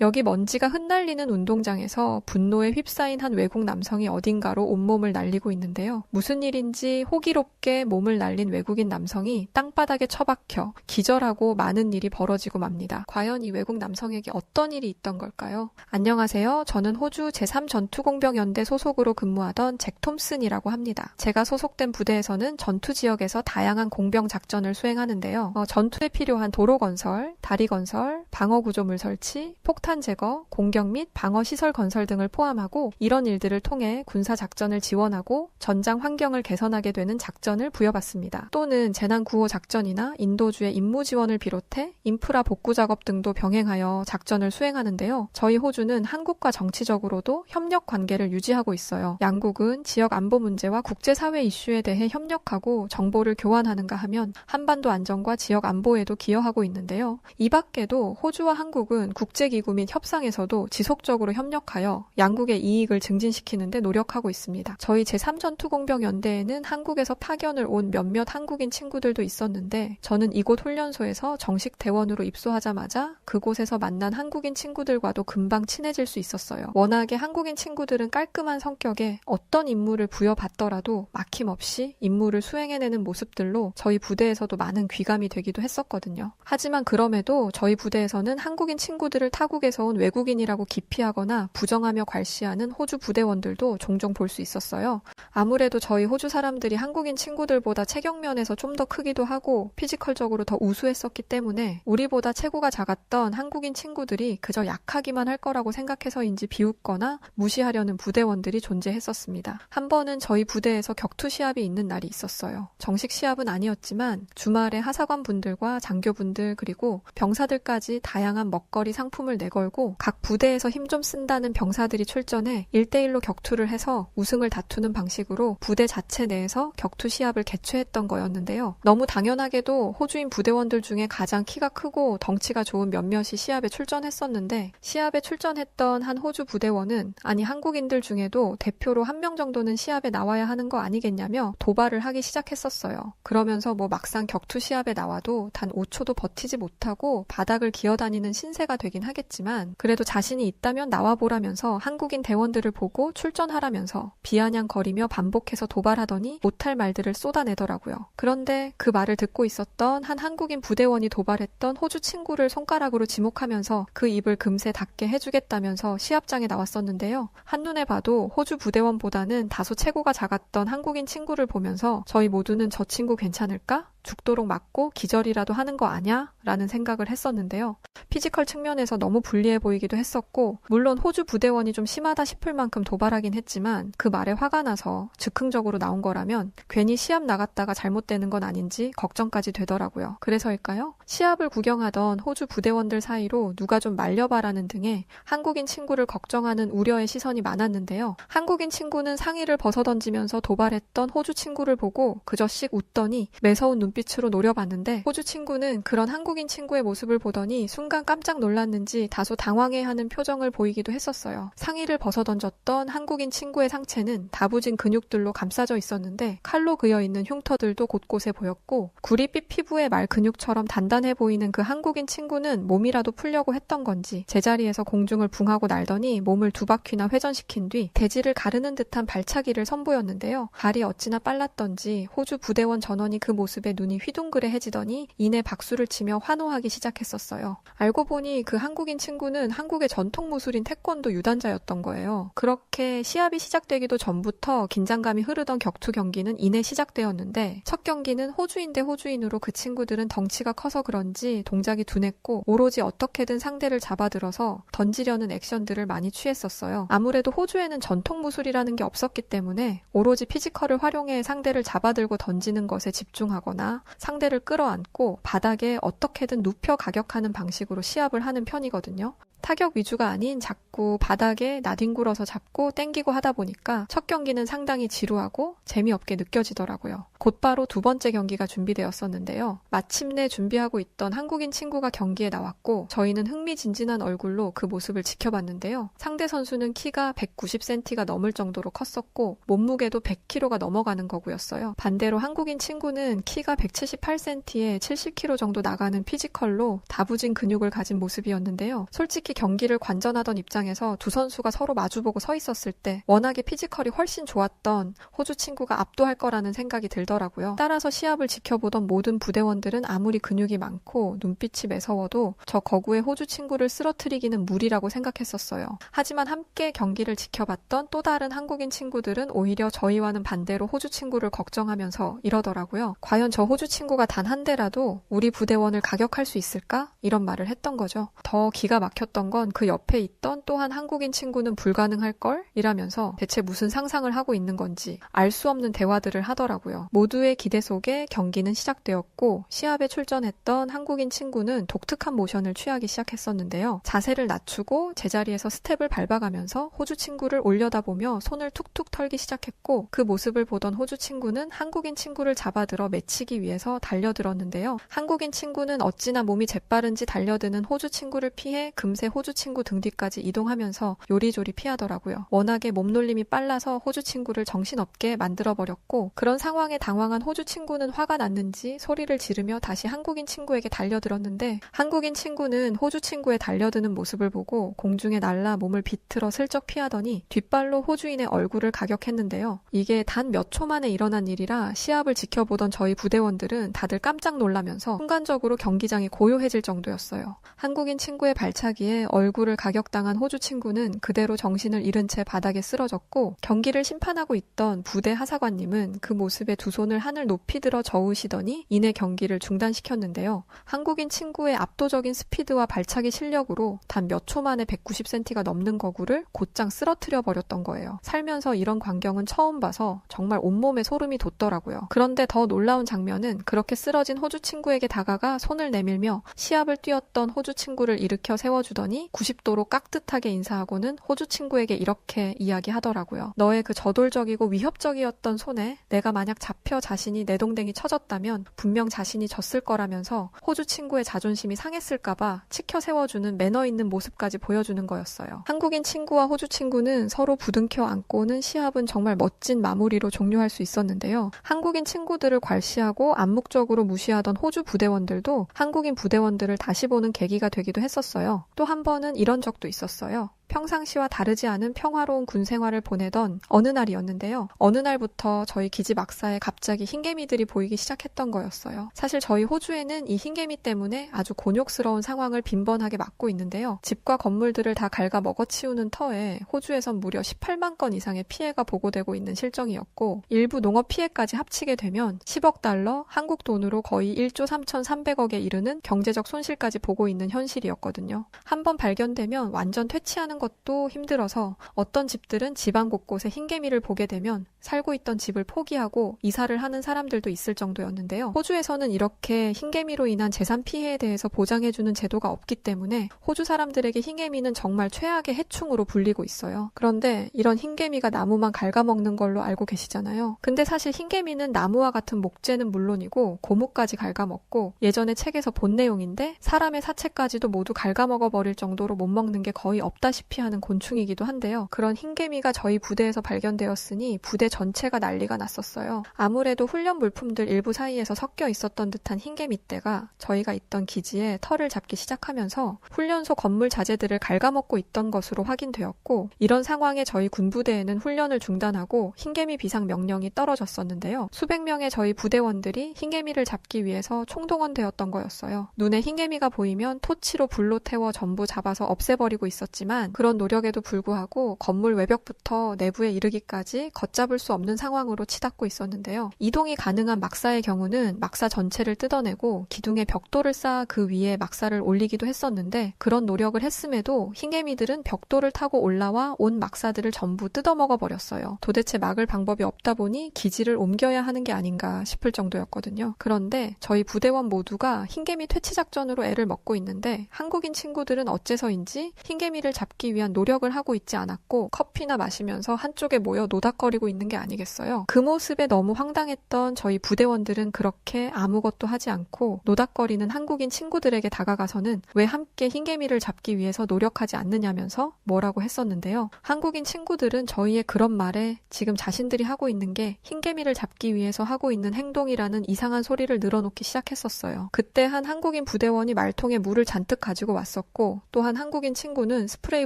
여기 먼지가 흩날리는 운동장에서 분노에 휩싸인 한 외국 남성이 어딘가로 온몸을 날리고 있는데요. 무슨 일인지 호기롭게 몸을 날린 외국인 남성이 땅바닥에 처박혀 기절하고 많은 일이 벌어지고 맙니다. 과연 이 외국 남성에게 어떤 일이 있던 걸까요? 안녕하세요. 저는 호주 제3전투공병연대 소속으로 근무하던 잭 톰슨이라고 합니다. 제가 소속된 부대에서는 전투 지역에서 다양한 공병 작전을 수행하는데요. 전투에 필요한 도로 건설, 다리 건설, 방어 구조물 설치, 폭탄 제거, 공격 및 방어 시설 건설 등을 포함하고 이런 일들을 통해 군사 작전을 지원하고 전장 환경을 개선하게 되는 작전을 부여받습니다. 또는 재난 구호 작전이나 인도주의 임무 지원을 비롯해 인프라 복구 작업 등도 병행하여 작전을 수행하는데요. 저희 호주는 한국과 정치적으로도 협력 관계를 유지하고 있어요. 양국은 지역 안보 문제와 국제사회 이슈에 대해 협력하고 정보를 교환하는가 하면 한반도 안정과 지역 안보에도 기여하고 있는데요. 이 밖에도 호주와 한국은 국제기구 및 협상에서도 지속적으로 협력하여 양국의 이익을 증진시키는 데 노력하고 있습니다. 저희 제3전투공병연대에는 한국에서 파견을 온 몇몇 한국인 친구들도 있었는데 저는 이곳 훈련소에서 정식 대원으로 입소하자마자 그곳에서 만난 한국인 친구들과도 금방 친해질 수 있었어요. 워낙에 한국인 친구들은 깔끔한 성격에 어떤 임무를 부여받더라도 막힘없이 임무를 수행해내는 모습들로 저희 부대에서도 많은 귀감이 되기도 했었거든요. 하지만 그럼에도 저희 부대에서는 한국인 친구들을 타국에서 온 외국인이라고 기피하거나 부정하며 괄시하는 호주 부대원들도 종종 볼 수 있었어요. 아무래도 저희 호주 사람들이 한국인 친구들보다 체격면에서 좀 더 크기도 하고 피지컬적으로 더 우수했었기 때문에 우리보다 체구가 작았던 한국인 친구들이 그저 약하기만 할 거라고 생각해서인지 비웃거나 무시하려는 부대원들이 존재했었습니다. 한 번은 저희 부대에서 격투 시합이 있는 날이 있었어요. 정식 시합은 아니었지만 주말에 하사관 분들과 장교분들 그리고 병사들까지 다양한 먹거리 상품을 내걸고 각 부대에서 힘 좀 쓴다는 병사들이 출전해 1대1로 격투를 해서 우승을 다투는 방식으로 부대 자체 내에서 격투 시합을 개최했던 거였는데요. 너무 당연하게도 호주인 부대원들 중에 가장 키가 크고 덩치가 좋은 몇몇이 시합에 출전했었는데 시합에 출전했던 한 호주 부대원은 아니 한국인들 중에도 대표로 한 명 정도는 시합에 나와야 하는 거 아니겠냐며 도발을 하기 시작했었어요. 그러면서 막상 격투 시합에 나와도 단 5초도 버티지 못하고 바닥을 기어다니는 신세가 되긴 하겠지만 그래도 자신이 있다면 나와보라면서 한국인 대원들을 보고 출전하라면서 비아냥거리며 반복해서 도발하더니 못할 말들을 쏟아내더라고요. 그런데 그 말을 듣고 있었던 한 한국인 부대원이 도발했던 호주 친구를 손가락으로 지목하면서 그 입을 금세 닫게 해주겠다면서 시합장에 나왔었는데요. 한눈에 봐도 호주 부대원보다는 다소 체구가 작았던 한국인 친구를 보면서 저희 모두는 저 친구 괜찮을까? 죽도록 맞고 기절이라도 하는 거 아냐? 라는 생각을 했었는데요. 피지컬 측면에서 너무 불리해 보이기도 했었고 물론 호주 부대원이 좀 심하다 싶을 만큼 도발하긴 했지만 그 말에 화가 나서 즉흥적으로 나온 거라면 괜히 시합 나갔다가 잘못되는 건 아닌지 걱정까지 되더라고요. 그래서일까요? 시합을 구경하던 호주 부대원들 사이로 누가 좀 말려봐라는 등의 한국인 친구를 걱정하는 우려의 시선이 많았는데요. 한국인 친구는 상의를 벗어던지면서 도발했던 호주 친구를 보고 그저 씩 웃더니 매서운 눈빛으로 노려봤는데 호주 친구는 그런 한국인 친구의 모습을 보더니 순간 깜짝 놀랐는지 다소 당황해하는 표정을 보이기도 했었어요. 상의를 벗어던졌던 한국인 친구의 상체는 다부진 근육들로 감싸져 있었는데 칼로 그여있는 흉터들도 곳곳에 보였고 구릿빛 피부의 말 근육처럼 단단해 보이는 그 한국인 친구는 몸이라도 풀려고 했던 건지 제자리에서 공중을 붕하고 날더니 몸을 2바퀴나 회전시킨 뒤 대지를 가르는 듯한 발차기를 선보였는데요. 발이 어찌나 빨랐던지 호주 부대원 전원이 그 모습에 눈이 휘둥그레해지더니 이내 박수를 치며 환호하기 시작했었어요. 알고 보니 그 한국인 친구는 한국의 전통 무술인 태권도 유단자였던 거예요. 그렇게 시합이 시작되기도 전부터 긴장감이 흐르던 격투 경기는 이내 시작되었는데 첫 경기는 호주인 대 호주인으로 그 친구들은 덩치가 커서 그런지 동작이 둔했고 오로지 어떻게든 상대를 잡아들어서 던지려는 액션들을 많이 취했었어요. 아무래도 호주에는 전통 무술이라는 게 없었기 때문에 오로지 피지컬을 활용해 상대를 잡아들고 던지는 것에 집중하거나 상대를 끌어안고 바닥에 어떻게든 눕혀 가격하는 방식으로 시합을 하는 편이거든요. 타격 위주가 아닌 자꾸 바닥에 나뒹굴어서 잡고 땡기고 하다 보니까 첫 경기는 상당히 지루하고 재미없게 느껴지더라고요. 곧바로 두 번째 경기가 준비되었었는데요. 마침내 준비하고 있던 한국인 친구가 경기에 나왔고 저희는 흥미진진한 얼굴로 그 모습을 지켜봤는데요. 상대 선수는 키가 190cm가 넘을 정도로 컸었고 몸무게도 100kg가 넘어가는 거고였어요. 반대로 한국인 친구는 키가 178cm에 70kg 정도 나가는 피지컬로 다부진 근육을 가진 모습이었는데요. 솔직히 특히 경기를 관전하던 입장에서 두 선수가 서로 마주보고 서 있었을 때 워낙에 피지컬이 훨씬 좋았던 호주 친구가 압도할 거라는 생각이 들더라고요. 따라서 시합을 지켜보던 모든 부대원들은 아무리 근육이 많고 눈빛이 매서워도 저 거구의 호주 친구를 쓰러뜨리기는 무리라고 생각했었어요. 하지만 함께 경기를 지켜봤던 또 다른 한국인 친구들은 오히려 저희와는 반대로 호주 친구를 걱정하면서 이러더라고요. 과연 저 호주 친구가 단 한 대라도 우리 부대원을 가격할 수 있을까? 이런 말을 했던 거죠. 더 기가 막혔던 건 그 옆에 있던 또한 한국인 친구는 불가능할걸? 이라면서 대체 무슨 상상을 하고 있는 건지 알 수 없는 대화들을 하더라고요. 모두의 기대 속에 경기는 시작되었고 시합에 출전했던 한국인 친구는 독특한 모션을 취하기 시작했었는데요. 자세를 낮추고 제자리에서 스텝을 밟아가면서 호주 친구를 올려다보며 손을 툭툭 털기 시작했고 그 모습을 보던 호주 친구는 한국인 친구를 잡아들어 매치기 위해서 달려들었는데요. 한국인 친구는 어찌나 몸이 재빠른지 달려드는 호주 친구를 피해 금세 호주 친구 등 뒤까지 이동하면서 요리조리 피하더라고요. 워낙에 몸놀림이 빨라서 호주 친구를 정신없게 만들어버렸고 그런 상황에 당황한 호주 친구는 화가 났는지 소리를 지르며 다시 한국인 친구에게 달려들었는데 한국인 친구는 호주 친구의 달려드는 모습을 보고 공중에 날라 몸을 비틀어 슬쩍 피하더니 뒷발로 호주인의 얼굴을 가격했는데요. 이게 단 몇 초 만에 일어난 일이라 시합을 지켜보던 저희 부대원들은 다들 깜짝 놀라면서 순간적으로 경기장이 고요해질 정도였어요. 한국인 친구의 발차기에 얼굴을 가격당한 호주 친구는 그대로 정신을 잃은 채 바닥에 쓰러졌고 경기를 심판하고 있던 부대 하사관님은 그 모습에 두 손을 하늘 높이 들어 저으시더니 이내 경기를 중단시켰는데요. 한국인 친구의 압도적인 스피드와 발차기 실력으로 단 몇 초 만에 190cm가 넘는 거구를 곧장 쓰러뜨려 버렸던 거예요. 살면서 이런 광경은 처음 봐서 정말 온몸에 소름이 돋더라고요. 그런데 더 놀라운 장면은 그렇게 쓰러진 호주 친구에게 다가가 손을 내밀며 시합을 뛰었던 호주 친구를 일으켜 세워주더니 90도로 깍듯하게 인사하고는 호주 친구에게 이렇게 이야기하더라고요. 너의 그 저돌적이고 위협적이었던 손에 내가 만약 잡혀 자신이 내동댕이 쳐졌다면 분명 자신이 졌을 거라면서 호주 친구의 자존심이 상했을까봐 치켜 세워주는 매너 있는 모습까지 보여주는 거였어요. 한국인 친구와 호주 친구는 서로 부둥켜 안고는 시합은 정말 멋진 마무리로 종료할 수 있었는데요. 한국인 친구들을 괄시하고 암묵적으로 무시하던 호주 부대원들도 한국인 부대원들을 다시 보는 계기가 되기도 했었어요. 또 한 번은 이런 적도 있었어요. 평상시와 다르지 않은 평화로운 군 생활을 보내던 어느 날이었는데요. 어느 날부터 저희 기지 막사에 갑자기 흰개미들이 보이기 시작했던 거였어요. 사실 저희 호주에는 이 흰개미 때문에 아주 곤욕스러운 상황을 빈번하게 맞고 있는데요. 집과 건물들을 다 갉아 먹어치우는 터에 호주에선 무려 18만 건 이상의 피해가 보고되고 있는 실정이었고 일부 농업 피해까지 합치게 되면 10억 달러, 한국 돈으로 거의 1조 3,300억에 이르는 경제적 손실까지 보고 있는 현실이었거든요. 한번 발견되면 완전 퇴치하는 것도 힘들어서 어떤 집들은 지방 곳곳에 흰개미를 보게 되면 살고 있던 집을 포기하고 이사를 하는 사람들도 있을 정도였는데요. 호주에서는 이렇게 흰개미로 인한 재산 피해에 대해서 보장해주는 제도가 없기 때문에 호주 사람들에게 흰개미는 정말 최악의 해충으로 불리고 있어요. 그런데 이런 흰개미가 나무만 갉아먹는 걸로 알고 계시잖아요. 근데 사실 흰개미는 나무와 같은 목재는 물론이고 고무까지 갉아먹고 예전에 책에서 본 내용인데 사람의 사체까지도 모두 갉아먹어버릴 정도로 못 먹는 게 거의 없다시피 하는 곤충이기도 한데요. 그런 흰개미가 저희 부대에서 발견되었으니 부대 전체가 난리가 났었어요. 아무래도 훈련 물품들 일부 사이에서 섞여 있었던 듯한 흰개미떼가 저희가 있던 기지에 털을 잡기 시작하면서 훈련소 건물 자재들을 갉아먹고 있던 것으로 확인되었고 이런 상황에 저희 군부대에는 훈련을 중단하고 흰개미 비상 명령이 떨어졌었는데요. 수백 명의 저희 부대원들이 흰개미를 잡기 위해서 총동원되었던 거였어요. 눈에 흰개미가 보이면 토치로 불로 태워 전부 잡아서 없애버리고 있었지만 그런 노력에도 불구하고 건물 외벽부터 내부에 이르기까지 걷잡을 수 없는 상황으로 치닫고 있었는데요. 이동이 가능한 막사의 경우는 막사 전체를 뜯어내고 기둥에 벽돌을 쌓아 그 위에 막사를 올리기도 했었는데 그런 노력을 했음에도 흰개미들은 벽돌을 타고 올라와 온 막사들을 전부 뜯어먹어 버렸어요. 도대체 막을 방법이 없다 보니 기지를 옮겨야 하는 게 아닌가 싶을 정도였거든요. 그런데 저희 부대원 모두가 흰개미 퇴치 작전으로 애를 먹고 있는데 한국인 친구들은 어째서인지 흰개미를 잡기 위한 노력을 하고 있지 않았고 커피나 마시면서 한쪽에 모여 노닥거리고 있는 게 아니겠어요. 그 모습에 너무 황당했던 저희 부대원들은 그렇게 아무것도 하지 않고 노닥거리는 한국인 친구들에게 다가가서는 왜 함께 흰개미를 잡기 위해서 노력하지 않느냐면서 뭐라고 했었는데요. 한국인 친구들은 저희의 그런 말에 지금 자신들이 하고 있는 게 흰개미를 잡기 위해서 하고 있는 행동이라는 이상한 소리를 늘어놓기 시작했었어요. 그때 한 한국인 부대원이 말통에 물을 잔뜩 가지고 왔었고 또 한 한국인 친구는 스프레이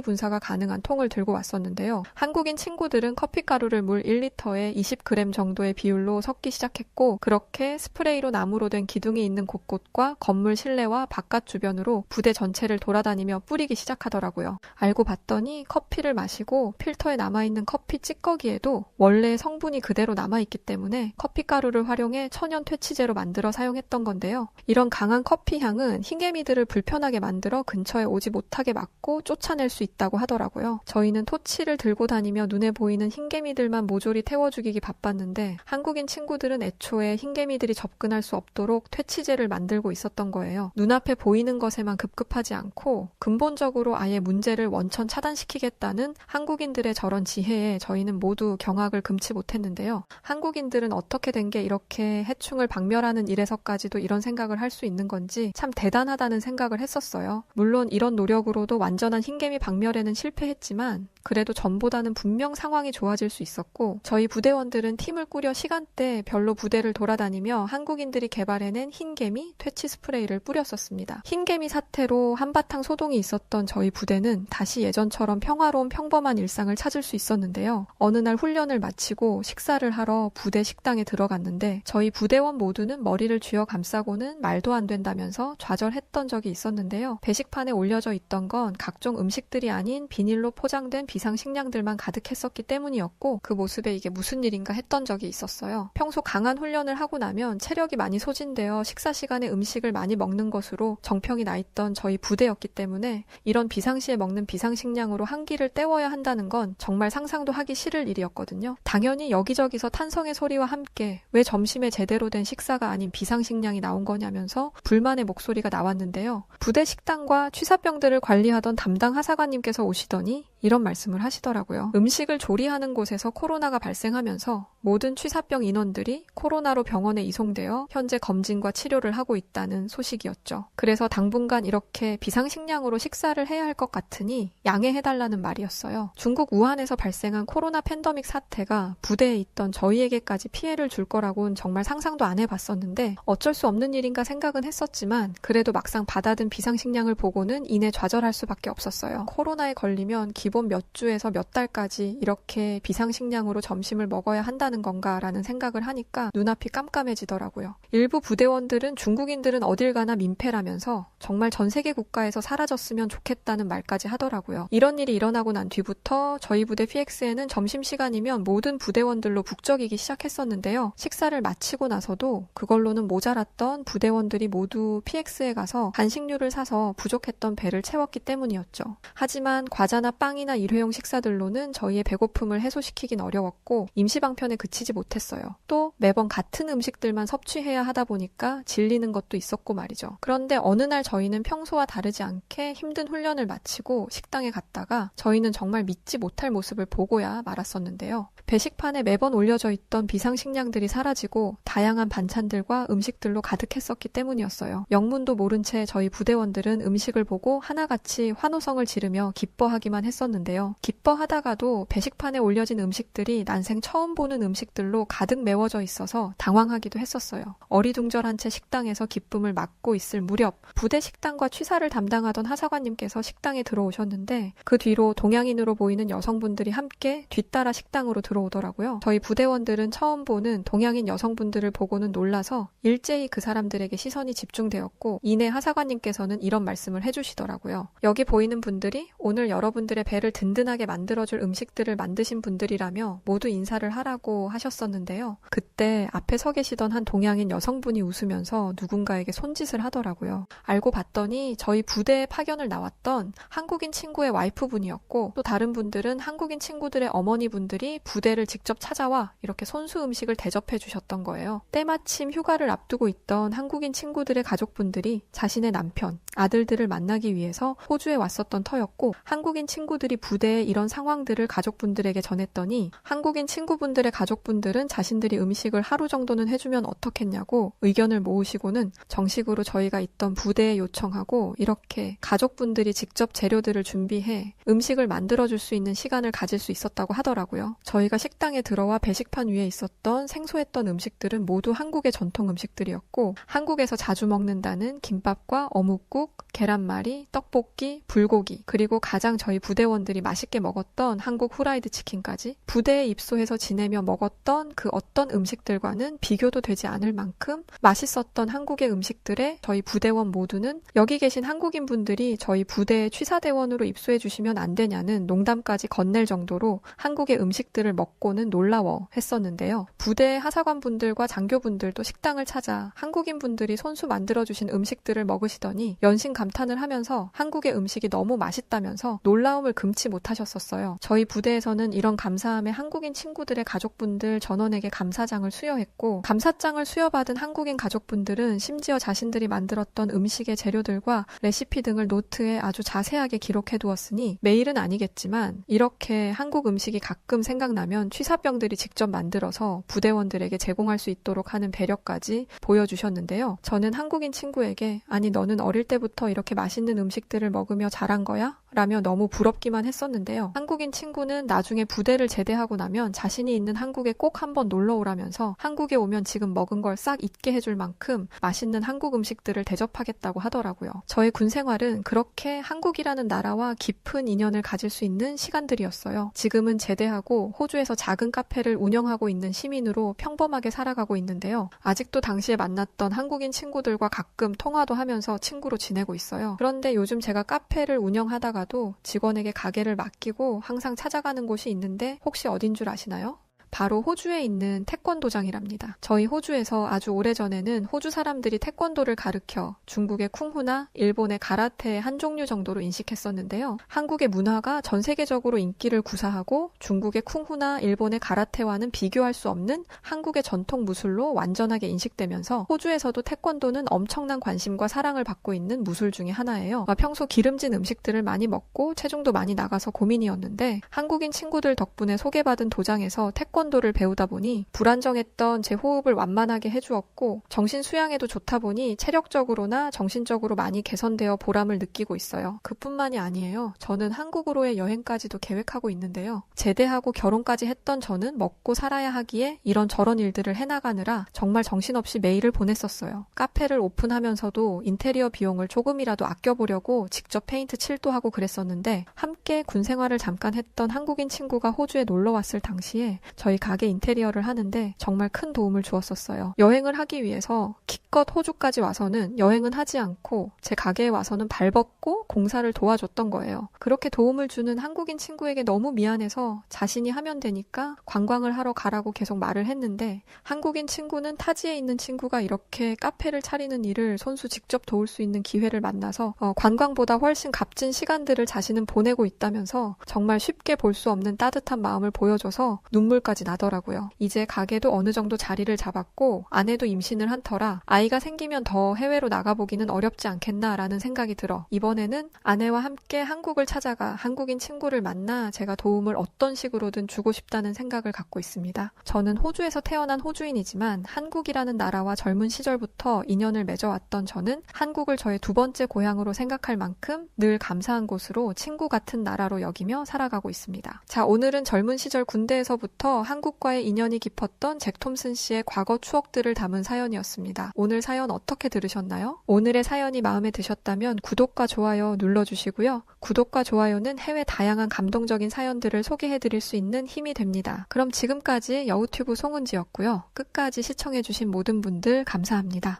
분사가 가능한 통을 들고 왔었는데요. 한국인 친구들은 커피가루를 물 1리터에 20g 정도의 비율로 섞기 시작했고 그렇게 스프레이로 나무로 된 기둥이 있는 곳곳과 건물 실내와 바깥 주변으로 부대 전체를 돌아다니며 뿌리기 시작하더라고요. 알고 봤더니 커피를 마시고 필터에 남아있는 커피 찌꺼기에도 원래의 성분이 그대로 남아있기 때문에 커피가루를 활용해 천연 퇴치제로 만들어 사용했던 건데요. 이런 강한 커피 향은 흰개미들을 불편하게 만들어 근처에 오지 못하게 막고 쫓아낼 수 있다고 하더라고요. 저희는 토치를 들고 다니며 눈에 보이는 흰개미들만 모조리 태워 죽이기 바빴는데 한국인 친구들은 애초에 흰개미들이 접근할 수 없도록 퇴치제를 만들고 있었던 거예요. 눈앞에 보이는 것에만 급급하지 않고 근본적으로 아예 문제를 원천 차단시키겠다는 한국인들의 저런 지혜에 저희는 모두 경악을 금치 못했는데요. 한국인들은 어떻게 된 게 이렇게 해충을 박멸하는 일에서까지도 이런 생각을 할 수 있는 건지 참 대단하다는 생각을 했었어요. 물론 이런 노력으로도 완전한 흰개미 박멸에는 실패했지만 그래도 전보다는 분명 상황이 좋아질 수 있었고 저희 부대원들은 팀을 꾸려 시간대 별로 부대를 돌아다니며 한국인들이 개발해낸 흰개미 퇴치 스프레이를 뿌렸었습니다. 흰개미 사태로 한바탕 소동이 있었던 저희 부대는 다시 예전처럼 평화로운 평범한 일상을 찾을 수 있었는데요. 어느 날 훈련을 마치고 식사를 하러 부대 식당에 들어갔는데 저희 부대원 모두는 머리를 쥐어 감싸고는 말도 안 된다면서 좌절했던 적이 있었는데요. 배식판에 올려져 있던 건 각종 음식들이 아닌 비닐로 포장된 비상식량들만 가득했었기 때문이었고 그 모습에 이게 무슨 일인가 했던 적이 있었어요. 평소 강한 훈련을 하고 나면 체력이 많이 소진되어 식사 시간에 음식을 많이 먹는 것으로 정평이 나 있던 저희 부대였기 때문에 이런 비상시에 먹는 비상식량으로 한 끼를 때워야 한다는 건 정말 상상도 하기 싫을 일이었거든요. 당연히 여기저기서 탄성의 소리와 함께 왜 점심에 제대로 된 식사가 아닌 비상식량이 나온 거냐면서 불만의 목소리가 나왔는데요. 부대 식당과 취사병들을 관리하던 담당 하사관님께서 오시더니 이런 말씀을 하시더라고요. 음식을 조리하는 곳에서 코로나가 발생하면서 모든 취사병 인원들이 코로나로 병원에 이송되어 현재 검진과 치료를 하고 있다는 소식이었죠. 그래서 당분간 이렇게 비상식량으로 식사를 해야 할 것 같으니 양해해달라는 말이었어요. 중국 우한에서 발생한 코로나 팬데믹 사태가 부대에 있던 저희에게까지 피해를 줄 거라고는 정말 상상도 안 해봤었는데 어쩔 수 없는 일인가 생각은 했었지만 그래도 막상 받아든 비상식량을 보고는 이내 좌절할 수밖에 없었어요. 코로나에 걸리면 기본 몇 주에서 몇 달까지 이렇게 비상식량으로 점심을 먹어야 한다는 건가라는 생각을 하니까 눈앞이 깜깜해지더라고요. 일부 부대원들은 중국인들은 어딜 가나 민폐라면서 정말 전 세계 국가에서 사라졌으면 좋겠다는 말까지 하더라고요. 이런 일이 일어나고 난 뒤부터 저희 부대 PX에는 점심시간이면 모든 부대원들로 북적이기 시작했었는데요. 식사를 마치고 나서도 그걸로는 모자랐던 부대원들이 모두 PX에 가서 간식류를 사서 부족했던 배를 채웠기 때문이었죠. 하지만 과자나 빵이나 일회용 식사들로는 저희의 배고픔을 해소시키긴 어려웠고 임시방편에 그치지 못했어요. 또 매번 같은 음식들만 섭취해야 하다 보니까 질리는 것도 있었고 말이죠. 그런데 어느 날 저희는 평소와 다르지 않게 힘든 훈련을 마치고 식당에 갔다가 저희는 정말 믿지 못할 모습을 보고야 말았었는데요. 배식판에 매번 올려져 있던 비상식량들이 사라지고 다양한 반찬들과 음식들로 가득했었기 때문이었어요. 영문도 모른 채 저희 부대원들은 음식을 보고 하나같이 환호성을 지르며 기뻐하기만 했었는데요. 기뻐하다가도 배식판에 올려진 음식들이 난생 처음 보는 음식들로 가득 메워져 있어서 당황하기도 했었어요. 어리둥절한 채 식당에서 기쁨을 막고 있을 무렵 부대 식당과 취사를 담당하던 하사관님께서 식당에 들어오셨는데 그 뒤로 동양인으로 보이는 여성분들이 함께 뒤따라 식당으로 들어오더라고요. 저희 부대원들은 처음 보는 동양인 여성분들을 보고는 놀라서 일제히 그 사람들에게 시선이 집중되었고 이내 하사관님께서는 이런 말씀을 해주시더라고요. 여기 보이는 분들이 오늘 여러분들의 배를 든든히 든든하게 만들어줄 음식들을 만드신 분들이라며 모두 인사를 하라고 하셨었는데요. 그때 앞에 서 계시던 한 동양인 여성분이 웃으면서 누군가에게 손짓을 하더라고요. 알고 봤더니 저희 부대에 파견을 나왔던 한국인 친구의 와이프분이었고, 또 다른 분들은 한국인 친구들의 어머니분들이 부대를 직접 찾아와 이렇게 손수 음식을 대접해 주셨던 거예요. 때마침 휴가를 앞두고 있던 한국인 친구들의 가족분들이 자신의 남편, 아들들을 만나기 위해서 호주에 왔었던 터였고, 한국인 친구들이 부대에 이런 상황들을 가족분들에게 전했더니 한국인 친구분들의 가족분들은 자신들이 음식을 하루 정도는 해주면 어떻겠냐고 의견을 모으시고는 정식으로 저희가 있던 부대에 요청하고 이렇게 가족분들이 직접 재료들을 준비해 음식을 만들어줄 수 있는 시간을 가질 수 있었다고 하더라고요. 저희가 식당에 들어와 배식판 위에 있었던 생소했던 음식들은 모두 한국의 전통 음식들이었고, 한국에서 자주 먹는다는 김밥과 어묵국, 계란말이, 떡볶이, 불고기, 그리고 가장 저희 부대원들이 맛있게 먹었던 한국 후라이드 치킨까지 부대에 입소해서 지내며 먹었던 그 어떤 음식들과는 비교도 되지 않을 만큼 맛있었던 한국의 음식들에 저희 부대원 모두는 여기 계신 한국인 분들이 저희 부대의 취사대원으로 입소해 주시면 안 되냐는 농담까지 건넬 정도로 한국의 음식들을 먹고는 놀라워 했었는데요. 부대의 하사관분들과 장교분들도 식당을 찾아 한국인 분들이 손수 만들어주신 음식들을 먹으시더니 연신 감탄을 하면서 한국의 음식이 너무 맛있다면서 놀라움을 금치 못하셨었어요. 저희 부대에서는 이런 감사함에 한국인 친구들의 가족분들 전원에게 감사장을 수여했고, 감사장을 수여받은 한국인 가족분들은 심지어 자신들이 만들었던 음식의 재료들과 레시피 등을 노트에 아주 자세하게 기록해 두었으니 매일은 아니겠지만 이렇게 한국 음식이 가끔 생각나면 취사병들이 직접 만들어서 부대원들에게 제공할 수 있도록 하는 배려까지 보여주셨는데요. 저는 한국인 친구에게 아니 너는 어릴 때부터 이렇게 맛있는 음식들을 먹으며 자란 거야? 라며 너무 부럽기만 했었는데요. 한국인 친구는 나중에 부대를 제대하고 나면 자신이 있는 한국에 꼭 한번 놀러 오라면서 한국에 오면 지금 먹은 걸 싹 잊게 해줄 만큼 맛있는 한국 음식들을 대접하겠다고 하더라고요. 저의 군 생활은 그렇게 한국이라는 나라와 깊은 인연을 가질 수 있는 시간들이었어요. 지금은 제대하고 호주에서 작은 카페를 운영하고 있는 시민으로 평범하게 살아가고 있는데요. 아직도 당시에 만났던 한국인 친구들과 가끔 통화도 하면서 친구로 지내고 있어요. 그런데 요즘 제가 카페를 운영하다가도 직원에게 가게를 맡기고 항상 찾아가는 곳이 있는데 혹시 어딘 줄 아시나요? 바로 호주에 있는 태권도장이랍니다. 저희 호주에서 아주 오래전에는 호주 사람들이 태권도를 가르쳐 중국의 쿵후나 일본의 가라테의 한 종류 정도로 인식했었는데요. 한국의 문화가 전 세계적으로 인기를 구사하고 중국의 쿵후나 일본의 가라테와는 비교할 수 없는 한국의 전통 무술로 완전하게 인식되면서 호주에서도 태권도는 엄청난 관심과 사랑을 받고 있는 무술 중에 하나예요. 평소 기름진 음식들을 많이 먹고 체중도 많이 나가서 고민이었는데 한국인 친구들 덕분에 소개받은 도장에서 태권도를 배우다 보니 불안정했던 제 호흡을 완만하게 해주었고 정신 수양에도 좋다 보니 체력적으로나 정신적으로 많이 개선되어 보람을 느끼고 있어요. 그뿐만이 아니에요. 저는 한국으로의 여행까지도 계획하고 있는데요. 제대하고 결혼까지 했던 저는 먹고 살아야 하기에 이런저런 일들을 해나가느라 정말 정신없이 매일을 보냈었어요. 카페를 오픈하면서도 인테리어 비용을 조금이라도 아껴보려고 직접 페인트 칠도 하고 그랬었는데 함께 군 생활을 잠깐 했던 한국인 친구가 호주에 놀러 왔을 당시에 저희 가게 인테리어를 하는데 정말 큰 도움을 주었었어요. 여행을 하기 위해서 기껏 호주까지 와서는 여행은 하지 않고 제 가게에 와서는 발벗고 공사를 도와줬던 거예요. 그렇게 도움을 주는 한국인 친구에게 너무 미안해서 자신이 하면 되니까 관광을 하러 가라고 계속 말을 했는데 한국인 친구는 타지에 있는 친구가 이렇게 카페를 차리는 일을 손수 직접 도울 수 있는 기회를 만나서 관광보다 훨씬 값진 시간들을 자신은 보내고 있다면서 정말 쉽게 볼 수 없는 따뜻한 마음을 보여줘서 눈물까지 나더라고요. 이제 가게도 어느 정도 자리를 잡았고 아내도 임신을 한 터라 아이가 생기면 더 해외로 나가보기는 어렵지 않겠나라는 생각이 들어 이번에는 아내와 함께 한국을 찾아가 한국인 친구를 만나 제가 도움을 어떤 식으로든 주고 싶다는 생각을 갖고 있습니다. 저는 호주에서 태어난 호주인이지만 한국이라는 나라와 젊은 시절부터 인연을 맺어왔던 저는 한국을 저의 두 번째 고향으로 생각할 만큼 늘 감사한 곳으로 친구 같은 나라로 여기며 살아가고 있습니다. 자, 오늘은 젊은 시절 군대에서부터 한국과의 인연이 깊었던 잭 톰슨 씨의 과거 추억들을 담은 사연이었습니다. 오늘 사연 어떻게 들으셨나요? 오늘의 사연이 마음에 드셨다면 구독과 좋아요 눌러주시고요. 구독과 좋아요는 해외 다양한 감동적인 사연들을 소개해드릴 수 있는 힘이 됩니다. 그럼 지금까지 여우튜브 송은지였고요. 끝까지 시청해주신 모든 분들 감사합니다.